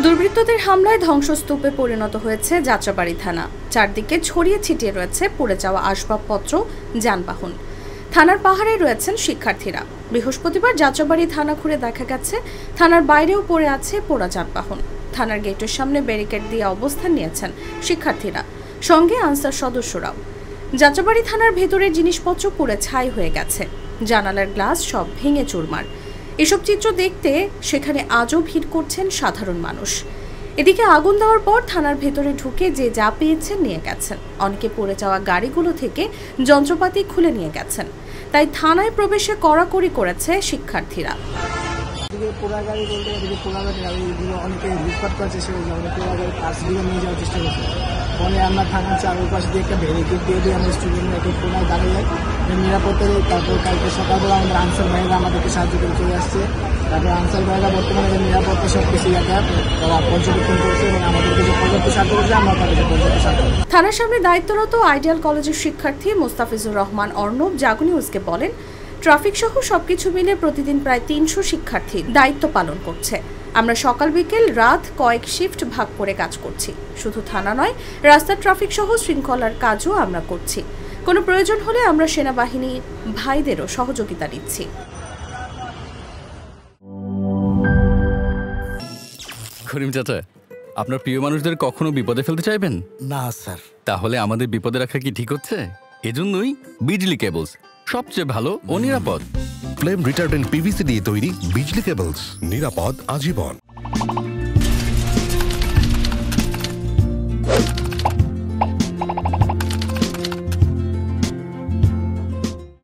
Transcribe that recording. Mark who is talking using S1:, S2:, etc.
S1: দুর্বৃত্তদের হামলায় ধ্বংসস্তূপে পরিণত হয়েছে যাত্রাবাড়ী থানা। চারদিকে ছড়িয়ে ছিটিয়ে রয়েছে পড়ে যাওয়া আসবাবপত্র, যানবাহন। থানার পাহাড়ে রয়েছেন শিক্ষার্থীরা। বৃহস্পতিবার যাত্রাবাড়ী থানা ঘুরে দেখা গেছে থানার বাইরেও পড়ে আছে পোড়া যানবাহন। থানার গেটের সামনে ব্যারিকেড দিয়ে অবস্থান নিয়েছেন শিক্ষার্থীরা, সঙ্গে আনসার সদস্যরাও। যাত্রাবাড়ী থানার ভেতরের জিনিসপত্র পুড়ে ছাই হয়ে গেছে, জানালার গ্লাস সব ভেঙে চুরমার। এসব চিত্র দেখতে সেখানে আজও ভিড় করছেন সাধারণ মানুষ। এদিকে আগুন দেওয়ার পর থানার ভেতরে ঢুকে যে যা পেয়েছেন নিয়ে গেছেন। অনেকে পড়ে যাওয়া গাড়িগুলো থেকে যন্ত্রপাতি খুলে নিয়ে গেছেন। তাই থানায় প্রবেশে কড়াকড়ি করেছে শিক্ষার্থীরা।
S2: আমরা থানার চারপাশ দিয়ে একটা ব্যারিকেড দিয়ে আমরা স্টুডেন্টরা একটা কোনায় দাঁড়িয়ে নিরাপত্তা দিই। তারপর কালকে সকালবেলা আমাদের আনসার ভাইরা আমাদেরকে সাহায্য করে চলে আসছে। তারপর আনসার ভাইরা বর্তমানে নিরাপত্তা সব কিছু পর্যবেক্ষণ করছে এবং আমাদেরকে যে পর্যাপ্ত সাহায্য করছে আমরা তাদেরকে পর্যাপ্ত সাহায্য।
S1: থানার সামনে দায়িত্বরত আইডিয়াল কলেজের শিক্ষার্থী মোস্তাফিজুর রহমান অর্ণব জাগো নিউজকে বলেন, ট্রাফিক সহ সবকিছু মিলে প্রতিদিন প্রায় 300 শিক্ষার্থী দায়িত্ব পালন করছে। আমরা সকাল বিকেল রাত কয়েক শিফট ভাগ করে কাজ করছি। শুধু থানা নয়, রাস্তার ট্রাফিক সহ শৃঙ্খলার কাজও আমরা করছি। কোনো প্রয়োজন হলে আমরা সেনাবাহিনী ভাইদেরও সহযোগিতা নিচ্ছি।
S3: করিম চাচা, আপনার প্রিয় মানুষদের কখনো বিপদে ফেলতে চাইবেন
S4: না স্যার।
S3: তাহলে আমাদের বিপদে রাখা কি ঠিক হচ্ছে? এজন্যই বিজলি কেবলস সবচেয়ে ভালো ও নিরাপদ।
S4: ফ্লেম রিটার্ডেন্ট পিভিসি দিয়ে তৈরি বিজলি কেবলস, নিরাপদ আজীবন।